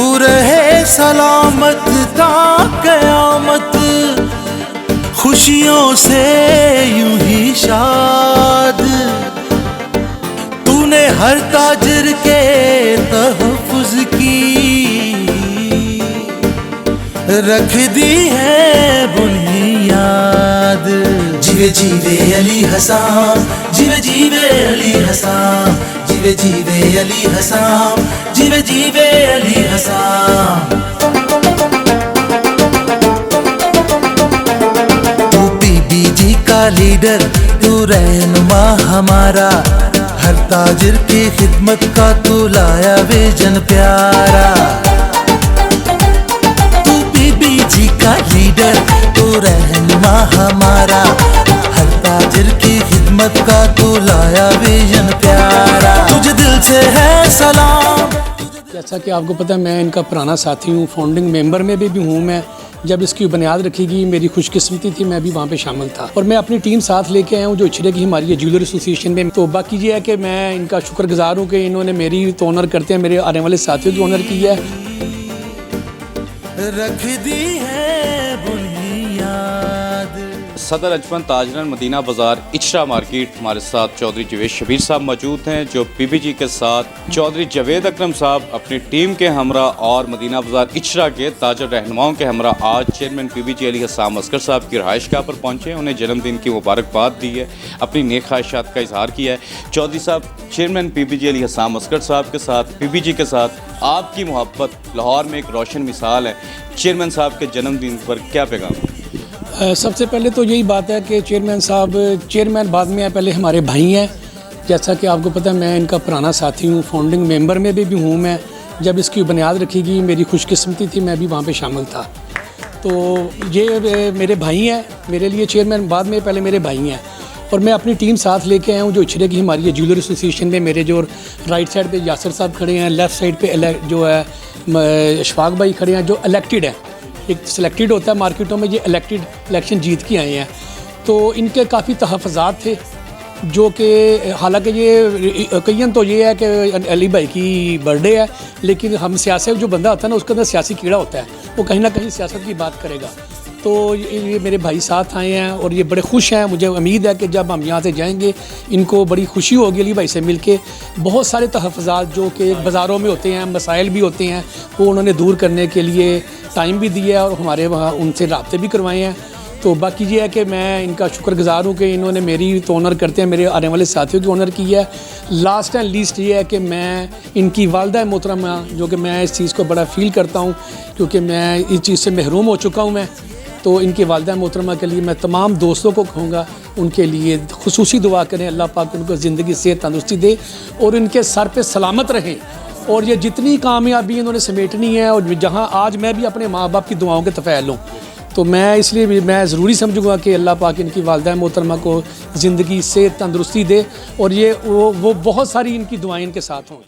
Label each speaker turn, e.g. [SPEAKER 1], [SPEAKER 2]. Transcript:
[SPEAKER 1] तू रहे सलामत ता क़यामत, खुशियों से यूं ही शाद। तूने हर ताजिर के तहफ़्फ़ुज़ की रख दी है बुनियाद। जीवे जीवे अली हसन, जीवे जीवे अली हसन, जीवे जीवे अली हसन, जीवे जीवे अली हसन। तू पीबीजी का लीडर, तू रहनुमा हमारा, हर ताजिर की खिदमत का तू लाया विजन प्यारा। का लीडर तू रहनुमा हमारा, हर ताजिर की खिदमत का तू लाया विजन प्यारा। तुझे दिल से है सलाम।
[SPEAKER 2] जैसा कि आपको पता है मैं इनका पुराना साथी हूँ, फाउंडिंग मेंबर में भी हूँ। मैं जब इसकी बुनियाद रखी गई मेरी खुशकिस्मती थी, मैं भी वहाँ पे शामिल था और मैं अपनी टीम साथ लेके आया हूँ जो इचरे की हमारी ज्वेलर एसोसिएशन में। तो बाकी ये है कि मैं इनका शुक्रगुजार हूँ कि इन्होंने मेरी तो ऑनर करते हैं, मेरे आने वाले साथियों की ऑनर की है।
[SPEAKER 1] रख दी है बुनियाद।
[SPEAKER 3] सदर अंजुमन ताजरन मदीना बाज़ार इचरा मार्केट, हमारे साथ चौधरी जवेद शबीर साहब मौजूद हैं जो पीबीजी के साथ चौधरी जवेद अकरम साहब अपनी टीम के हमरा और मदीना बाज़ार इचरा के ताजर रहनुमाओं के हमरा आज चेयरमैन पीबीजी अली हसन असगर साहब की रहायशगाह पर पहुँचे। उन्हें जन्मदिन की मुबारकबाद दी है, अपनी नेक ख्वाहिशात का इजहार किया है। चौधरी साहब, चेयरमैन पीबीजी अली हसन असगर साहब के साथ पीबीजी के साथ आपकी मोहब्बत लाहौर में एक रोशन मिसाल है। चेयरमैन साहब के जन्मदिन पर क्या पैगाम?
[SPEAKER 2] सबसे पहले तो यही बात है कि चेयरमैन साहब, चेयरमैन बाद में है, पहले हमारे भाई हैं। जैसा कि आपको पता है मैं इनका पुराना साथी हूँ, फाउंडिंग मेंबर में भी हूँ। मैं जब इसकी बुनियाद रखी गई मेरी खुशकिस्मती थी, मैं भी वहाँ पे शामिल था। तो ये मेरे भाई हैं, मेरे लिए चेयरमैन बाद में पहले मेरे भाई हैं। और मैं अपनी टीम साथ लेके आया हूँ जो इचरे की हमारी ज्वेलर एसोसिएशन में। मेरे जो राइट साइड पे यासर साहब खड़े हैं, लेफ़्ट साइड पे जो है अशफाक भाई खड़े हैं जो इलेक्टेड है। एक सिलेक्टेड होता है मार्केटों में, ये इलेक्शन जीत के आए हैं। तो इनके काफ़ी तहफ़्फ़ुज़ात थे जो कि हालांकि ये कईन तो ये है कि अली भाई की बर्थडे है, लेकिन हम सियासत जो बंदा होता है ना उसके अंदर सियासी कीड़ा होता है, वो कहीं ना कहीं सियासत की बात करेगा। तो ये मेरे भाई साथ आए हैं और ये बड़े खुश हैं। मुझे उम्मीद है कि जब हम यहाँ से जाएंगे इनको बड़ी खुशी होगी अली भाई से मिलके। बहुत सारे तहफ़्फ़ुज़ात जो कि बाज़ारों में होते हैं, मसाइल भी होते हैं, वो उन्होंने दूर करने के लिए टाइम भी दिया है और हमारे वहाँ उनसे राब्ते भी करवाए हैं। तो बाकी ये है कि मैं इनका शुक्रगुजार हूँ कि इन्होंने मेरी तो ऑनर करते हैं, मेरे आने वाले साथियों की ऑनर की है। लास्ट एंड लीस्ट ये है कि मैं इनकी वालदा मोहतरमा, जो कि मैं इस चीज़ को बड़ा फ़ील करता हूँ क्योंकि मैं इस चीज़ से महरूम हो चुका हूँ। मैं तो इनकी वालदा मोहतरमा के लिए मैं तमाम दोस्तों को कहूँगा उनके लिए खुसूसी दुआ करें, अल्लाह पाक उनको ज़िंदगी से तंदुरुस्ती दे और इनके सर पे सलामत रहें। और ये जितनी कामयाबी इन्होंने समेटनी है और जहाँ आज मैं भी अपने माँ बाप की दुआओं के तफ़ैल हूँ, तो मैं इसलिए भी मैं ज़रूरी समझूँगा कि अल्लाह पाक इनकी वालदा मोहतरमा को ज़िंदगी से तंदुरुस्ती दे और ये वो बहुत सारी इनकी दुआएं इनके साथ हों।